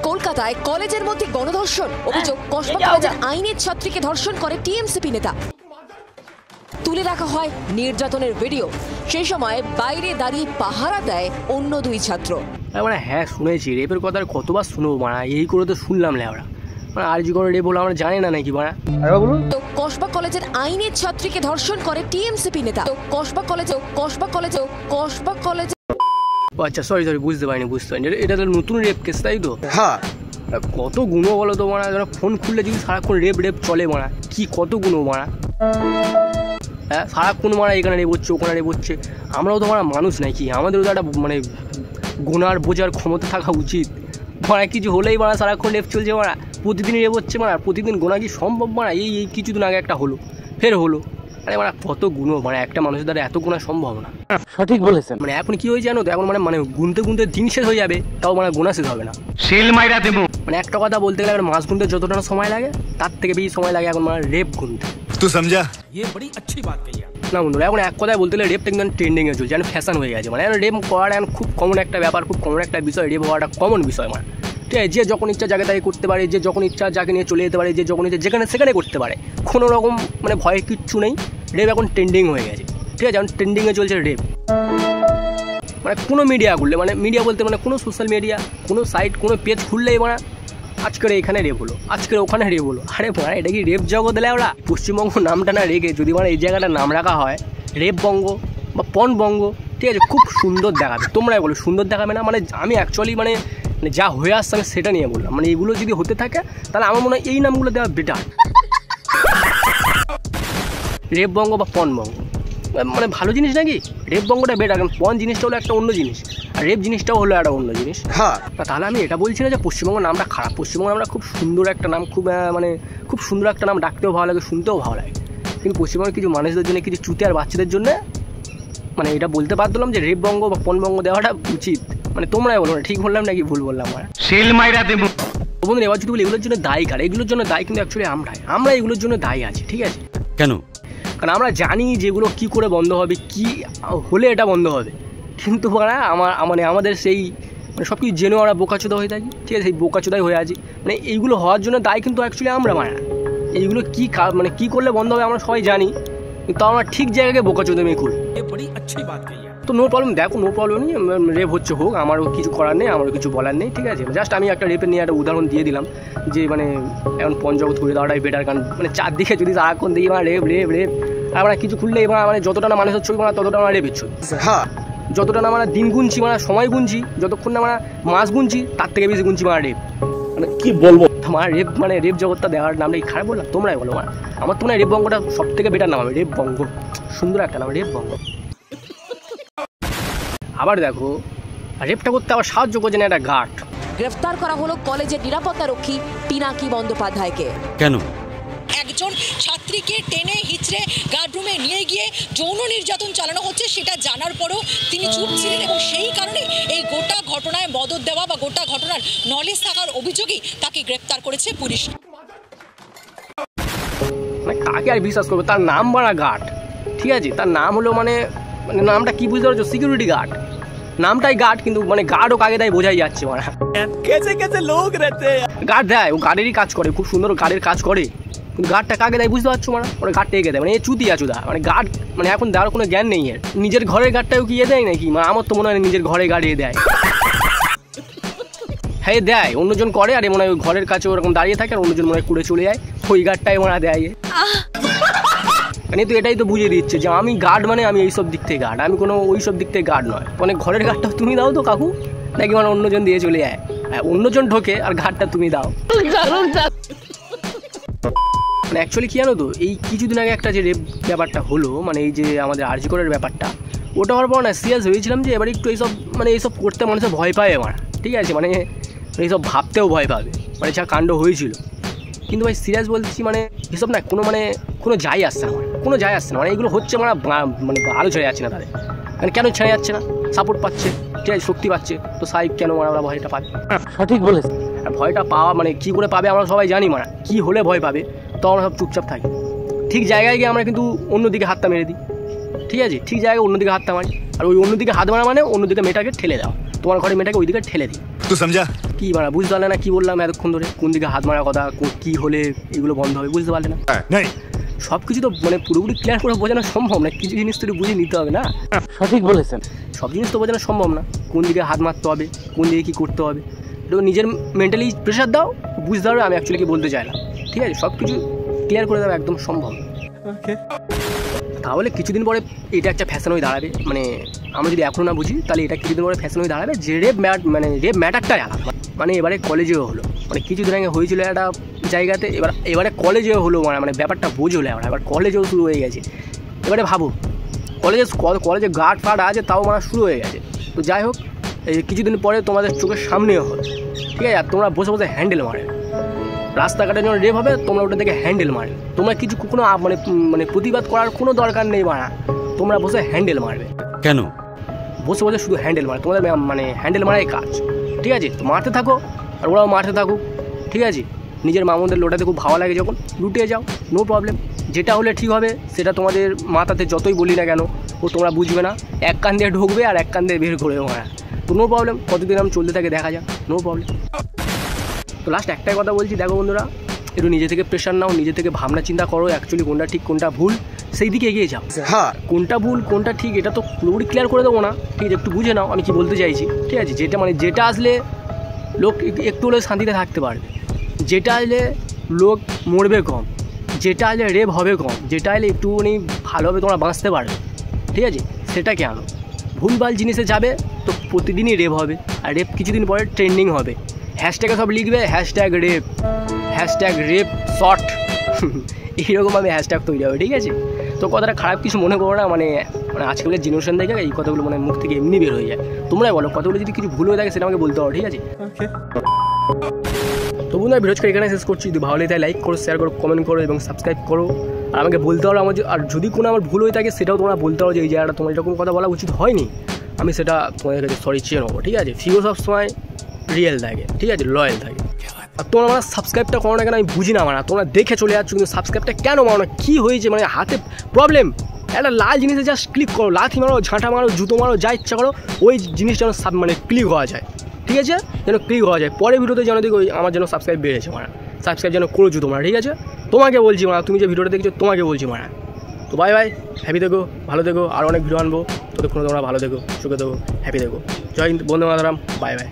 কলকাতায় কলেজের মধ্যে গণধর্ষণ, অভিযোগ কসবা কলেজের আইনের ছাত্রীকে ধর্ষণ করে টিএমসিপি নেতা। তুলে রাখা হয় নির্যাতনের ভিডিও। সেই সময় বাইরে দাঁড়িয়ে পাহারা দেয় অন্য দুই ছাত্র। মানে হ্যাঁ শুনেছি, রেপের কথা কতবার শুনবো মারা, এই করে তো শুনলাম লেওরা। মানে আরজি করে রেপ বলে আমরা জানি না নাকি মারা। তো কসবা কলেজের আইনের ছাত্রীকে ধর্ষণ করে টিএমসিপি নেতা। তো কসবা কলেজে আচ্ছা সরি বুঝতে পারিনি। এটা তো নতুন রেপ কেস, তাই তো? হ্যাঁ। কত গুণ বলো তো মারা, যারা ফোন খুললে যদি সারাক্ষণ রেপ চলে মারা, কি কত গুণ মারা। হ্যাঁ সারাক্ষণ মারা এখানে রেপ হচ্ছে, ওখানে রেপ হচ্ছে। আমরাও তো মারা মানুষ নাকি, আমাদেরও তো একটা মানে গোনার বোঝার ক্ষমতা থাকা উচিত। মারা কিছু হলেই মারা সারাক্ষণ রেপ চলছে মারা, প্রতিদিন রেপ হচ্ছে মারা, প্রতিদিন গোনা কি সম্ভব মারা? এই কিছুদিন আগে একটা হলো, ফের হলো। আরে মারা কত গুণ মানে, একটা মানুষের দ্বারা এত গোনা সম্ভব না। সঠিক বলেছেন। মানে এখন কি হয়েছে জানো তো, এখন মানে গুনতে দিন শেষ হয়ে যাবে, তাও মানে গোনা শেষ হবে না। সেল মাইরা দেবো মানে একটা কথা বলতে গেলে মাছ গুনতে যতটা সময় লাগে তার থেকে বেশি সময় লাগে এখন মানে রেপ গুনতে। তুই সমঝা? ये बड़ी अच्छी बात कही না বন্ধুরা, এখন এক কথায় বলতে গেলে রেপটা একদম ট্রেন্ডিংয়ে চলছে, এখন ফ্যাশন হয়ে গেছে। মানে রেপ করাটা এখন খুব কমন একটা ব্যাপার, খুব কমন একটা বিষয়। রেপ হওয়াটা কমন বিষয় মানে, ঠিক আছে? যে যখন ইচ্ছা জায়গায় তাকে করতে পারে, যে যখন ইচ্ছা যাকে নিয়ে চলে যেতে পারে, যে যখন ইচ্ছা যেখানে সেখানে করতে পারে, কোনো রকম মানে ভয়ের কিচ্ছু নেই। রেপ এখন ট্রেন্ডিং হয়ে গেছে, ঠিক আছে? এখন ট্রেন্ডিংয়ে চলছে রেপ। মানে কোনো মিডিয়া খুললে, মানে মিডিয়া বলতে মানে কোনো সোশ্যাল মিডিয়া, কোনো সাইট, কোনো পেজ খুললেই মানে আজকের এখানে রেপ হলো, আজকের ওখানে রেপ হলো। আরে মানে এটা কি রেপ জগৎ দিলে ওরা? পশ্চিমবঙ্গ নামটা না রেখে যদি মানে এই জায়গাটার নাম রাখা হয় রেপবঙ্গ বা পণবঙ্গ, ঠিক আছে? খুব সুন্দর দেখাবে। তোমরাই বলো সুন্দর দেখাবে না? মানে আমি অ্যাকচুয়ালি মানে যা হয়ে আসছে আমি সেটা নিয়ে বললাম। মানে এগুলো যদি হতে থাকে তাহলে আমার মনে হয় এই নামগুলো দেওয়া বেটার, রেপবঙ্গ বা পণবঙ্গ। মানে ভালো জিনিস নাকি? রেপবঙ্গটা বেটার, কারণ পণ জিনিসটা হলো একটা অন্য জিনিস, আর রেপ জিনিসটাও হলো একটা অন্য জিনিস। হ্যাঁ, তাহলে আমি এটা বলছি না যে পশ্চিমবঙ্গ নামটা খারাপ। পশ্চিমবঙ্গ নামটা খুব সুন্দর একটা নাম, খুব মানে খুব সুন্দর একটা নাম, ডাকতেও ভালো লাগে, শুনতেও ভালো লাগে। কিন্তু পশ্চিমবঙ্গের কিছু মানুষদের জন্য, কিছু চুতি আর বাচ্চাদের জন্য মানে এটা বলতে পারলাম যে রেপবঙ্গ বা পণবঙ্গ দেওয়াটা উচিত। মানে তোমরাই বলো না ঠিক বললাম নাকি ভুল বললাম? আমার সেল মাইরা দেবো বন্ধু। এবার যদি বলি এগুলোর জন্য দায়ী কার? এগুলোর জন্য দায়ী কিন্তু অ্যাকচুয়ালি আমরা এগুলোর জন্য দায়ী আছি, ঠিক আছে? কেন? কারণ আমরা জানি যেগুলো কি করে বন্ধ হবে, কি হলে এটা বন্ধ হবে। কিন্তু মানে আমাদের সেই মানে সব কিছু জেনেও আমরা বোকাচোদা হয়ে থাকি, ঠিক আছে? সেই বোকাচোদাই হয়ে আছি। মানে এইগুলো হওয়ার জন্য দায়ী কিন্তু অ্যাকচুয়ালি আমরা মারা। এইগুলো কি মানে কী করলে বন্ধ হবে আমরা সবাই জানি, কিন্তু আমরা ঠিক জায়গায় বোকাচোদামি করি। তো নো প্রবলেম, দেখো নো প্রবলেম নেই, রেপ হচ্ছে হোক, আমারও কিছু করার নেই, আমারও কিছু বলার নেই, ঠিক আছে? জাস্ট আমি একটা রেপের নিয়ে একটা উদাহরণ দিয়ে দিলাম যে মানে এখন পঞ্চগত করে দেওয়াটাই বেটার। কারণ মানে চারদিকে যদি সারাক্ষণ দেখি মানে রেপ আর আমরা কিছু খুললে এবার মানে যতটা না মানুষের ছবি মানে ততটা আমরা রেপের ছবি। হ্যাঁ, যতটা না মানে দিন গুনছি মানে সময় গুনছি, যতক্ষণ না মানে মাস গুনছি তার থেকে বেশি গুনছি মানে রেপ। মানে কি বলবো, আমার রেপ মানে রেপ জগৎটা দেওয়ার নামটা কি খারাপ বললাম? তোমরাই বলো। মানে আমার তো মনে হয় রেপবঙ্গটা সব থেকে বেটার নাম হবে, রেপবঙ্গ। সুন্দর একটা নাম, রেপবঙ্গ। আবার দেখো রেপটা করতে আবার সাহায্য করছে না একটা গার্ড। গ্রেফতার করা হলো কলেজের নিরাপত্তা রক্ষী পিনাকি বন্দ্যোপাধ্যায়কে। কেন? একজন ছাত্রীকে টেনে হিচড়ে গার্ডরুমে নিয়ে গিয়ে যৌন নির্যাতন চালানো হচ্ছে সেটা জানার পরেও তিনি চুপ ছিলেন, এবং সেই কারণে এই গোটা ঘটনায় মদত দেওয়া বা গোটা ঘটনার নলেজ থাকার অভিযোগেই তাকে গ্রেফতার করেছে পুলিশ। মানে কাকে আর বিশ্বাস করবে? তার নাম বাড়া গার্ড, ঠিক আছে? তার নাম হলো মানে নামটা কি বুঝতে পারছো? Security guard. নামটাই গার্ড, কিন্তু মানে গার্ডও কাকে দেয় বোঝাই যাচ্ছে। মানে কেসে লোক রেতে গার্ড দেয়, ও গার্ডেরই কাজ করে, খুব সুন্দর গার্ডের কাজ করে, কিন্তু গার্ডটা কাকে দেয় বুঝতে পারছো? মানে ওরা গার্ডটা এগিয়ে দেয়, মানে এ চুতিয়া চুদা। মানে গার্ড মানে এখন দেওয়ার কোনো জ্ঞান নেই এর। নিজের ঘরের গার্ডটাও কি দেয় নাকি? মানে আমার তো মনে হয় নিজের ঘরে গার্ড দেয়। হ্যাঁ দেয়, অন্যজন করে, আর মনে হয় ঘরের কাছে ওরকম দাঁড়িয়ে থাকে, আর অন্যজন মনে হয় কুড়ে চলে যায়, ওই গার্ডটাই মনে দেয়। মানে তো এটাই তো বুঝিয়ে দিচ্ছে যে আমি গার্ড, মানে আমি এইসব দিক থেকে গার্ড, আমি কোনো ওই সব দিক থেকে গার্ড নয়। মানে ঘরের গার্ডটাও তুমি দাও তো কাকু, নাকি মানে অন্যজন দিয়ে চলে যায়? হ্যাঁ, অন্যজন ঢোকে আর গার্ডটা তুমি দাও। মানে অ্যাকচুয়ালি কী জানো তো, এই কিছুদিন আগে একটা যে রেপ ব্যাপারটা হলো, মানে এই যে আমাদের আরজি করের ব্যাপারটা, ওটা হওয়ার পর না সিরিয়াস হয়েছিলাম যে এবার একটু এইসব করতে মানুষের ভয় পায় আমার, ঠিক আছে? মানে এইসব ভাবতেও ভয় পাবে, মানে যা কাণ্ড হয়েছিল। কিন্তু ভাই সিরিয়াস বলছি, মানে এসব না কোনো যায় আসছে না, কোনো যায় আসছে না। মানে এগুলো হচ্ছে মানে আলো ছেড়ে যাচ্ছে না তাদের। মানে কেন ছেড়ে যাচ্ছে না? সাপোর্ট পাচ্ছে, ঠিক আছে, শক্তি পাচ্ছে, তো সাহেব কেন ওরা ভয়টা পাবে? সঠিক বলেছে। আর ভয়টা পাওয়া মানে কী করে পাবে আমরা সবাই জানি, মানে কী হলে ভয় পাবে, তো আমরা সব চুপচাপ থাকি। ঠিক জায়গায় গিয়ে আমরা কিন্তু অন্যদিকে হাতটা মেরে দিই, ঠিক আছে? ঠিক জায়গায় অন্যদিকে হাতটা মারি, আর ওই অন্যদিকে হাত মারা মানে অন্যদিকে মেয়েটাকে ঠেলে দাও, তোমার ঘরে মেয়েটাকে ওইদিকে ঠেলে দিই। तू समझा? কি মারা বুঝতে পারলে না কি বললাম এতক্ষণ ধরে? কোন দিকে হাত মারা কথা, কি হলে এগুলো বন্ধ হবে বুঝতে পারলে না? नहीं। সব কিছু তো মানে পুরোপুরি ক্লিয়ার করে বোঝানো সম্ভব না, কিছু জিনিস তো একটু বুঝে নিতে হবে না। সঠিক বলেছেন। সব জিনিস তো বোঝানো সম্ভব না, কোন দিকে হাত মারতে হবে, কোন দিকে কী করতে হবে। একটু নিজের মেন্টালি প্রেশার দাও, বুঝতে পারবে আমি অ্যাকচুয়ালি কি বলতে চাইলাম। ঠিক আছে, সব কিছু ক্লিয়ার করে দেওয়া একদম সম্ভব। তাহলে কিছুদিন পরে এটা একটা ফ্যাশন হয়ে দাঁড়াবে, মানে আমরা যদি এখনও না বুঝি তাহলে এটা কিছুদিন পরে ফ্যাশন হয়ে দাঁড়াবে যে রেপ ম্যাটারটাই আলাদা। মানে এবারে কলেজেও হলো, মানে কিছুদিন আগে হয়েছিল একটা জায়গাতে, এবারে কলেজেও হলো, মানে ব্যাপারটা বোঝ হলো এবার কলেজেও শুরু হয়ে গেছে। এবারে ভাবো কলেজে গার্ড ফার্ড আছে তাও মানে শুরু হয়ে গেছে। তো যাই হোক, এই কিছুদিন পরে তোমাদের চোখের সামনেও হলো, ঠিক আছে। আর তোমরা বসে বসে হ্যান্ডেল মারে, রাস্তাঘাটে যখন রেপ হবে তোমরা ওটা থেকে হ্যান্ডেল মারবে। তোমরা কিছু কোনো মানে প্রতিবাদ করার কোনো দরকার নেই মারা, তোমরা বসে হ্যান্ডেল মারবে। কেন? বসে বসে শুধু হ্যান্ডেল মারে, তোমাদের মানে হ্যান্ডেল মারাই কাজ। ঠিক আছে, তো মারতে থাকো আর ওরাও মারতে থাকুক। ঠিক আছে, নিজের মামুদের লোটাতে খুব ভালো লাগে যখন লুটিয়ে যাও, নো প্রবলেম। যেটা হলে ঠিক হবে সেটা তোমাদের মাথাতে যতই বলি না কেন ও তোমরা বুঝবে না, এক কান দিয়ে ঢুকবে আর এক কান দিয়ে বের করবে মারা। তো নো প্রবলেম, কতদিন আমি চলতে থাকে দেখা যাক, নো প্রবলেম। তো লাস্ট একটাই কথা বলছি, দেখো বন্ধুরা, একটু নিজে থেকে প্রেশার নাও, নিজে থেকে ভাবনা চিন্তা করো অ্যাকচুয়ালি কোনটা ঠিক কোনটা ভুল, সেই দিকে এগিয়ে যাও। হ্যাঁ, কোনটা ভুল কোনটা ঠিক এটা তো পুরোপুরি ক্লিয়ার করে দেবো না, ঠিক আছে, একটু বুঝে নাও আমি কি বলতে চাইছি। ঠিক আছে, যেটা আসলে লোক একটু হলে শান্তিতে থাকতে পারবে, যেটা আসলে লোক মরবে কম, যেটা আসলে রেপ হবে কম, যেটা আসলে একটুখানি ভালোভাবে তোমরা বাঁচতে পারবে, ঠিক আছে, সেটাকে আনো। ভুলভাল জিনিসে যাবে তো প্রতিদিনই রেপ হবে, আর রেপ কিছুদিন পরে ট্রেন্ডিং হবে, হ্যাশট্যাগে সব লিখবে #রেপ শর্ট এইরকমভাবে হ্যাশট্যাগ তৈরি হবে। ঠিক আছে, তো কথাটা খারাপ কিছু মনে করো না, মানে আজকালকার জেনারেশন দেখে এই কথাগুলো মানে মুখ থেকে এমনি বের হয়ে যায়। তোমরাই বলো কথাগুলো যদি কিছু ভুল হয়ে থাকে সেটা আমাকে বলতে পারো। ঠিক আছে, তো বন্ধুরা ভিডিওটা এখানে শেষ করছি। যদি ভালো লাগে তাই লাইক করো, শেয়ার করো, কমেন্ট করো এবং সাবস্ক্রাইব করো। আর আমাকে বলতে পারো আর যদি কোনো আমার ভুল হয়ে থাকে সেটাও তোমরা বলতে পারো যে এই জায়গাটা তোমার এরকম কথা বলা উচিত হয়নি, আমি সেটা তোমাদের কাছে সরি চেয়ে নেবো। ঠিক আছে, ফিও সবসময় রিয়েল থাকে, ঠিক আছে, লয়াল থাকে। আর তোমরা আমার সাবস্ক্রাইবটা করো না কেন আমি বুঝি না, তোমরা দেখে চলে যাচ্ছ কিন্তু সাবস্ক্রাইবটা কেন মারো না, কী হয়েছে, মানে হাতে প্রবলেম? একটা লাল জিনিসে জাস্ট ক্লিক করো, লাথি মারো, ঝাঁটা মারো, জুতো মারো, যা ইচ্ছা করো, ওই জিনিসটা যেন মানে ক্লিক হওয়া যায়। ঠিক আছে, যেন ক্লিক হওয়া যায়, পরে ভিডিওতে যেন দেখো আমার যেন সাবস্ক্রাইব বেড়েছে সাবস্ক্রাইব যেন করেছো তোমরা। ঠিক আছে, তোমাকে বলছি তুমি যে ভিডিওটা দেখছো তোমাকে বলছি তো বাই বাই, হ্যাপি থেকো, ভালো থেকো, আর অনেক ভিডিও আনবো, ততক্ষণ তোমরা ভালো থেকো, সুখে থেকো, হ্যাপি থেকো। জয় হিন্দ, বন্দে মাতরম, বাই বাই।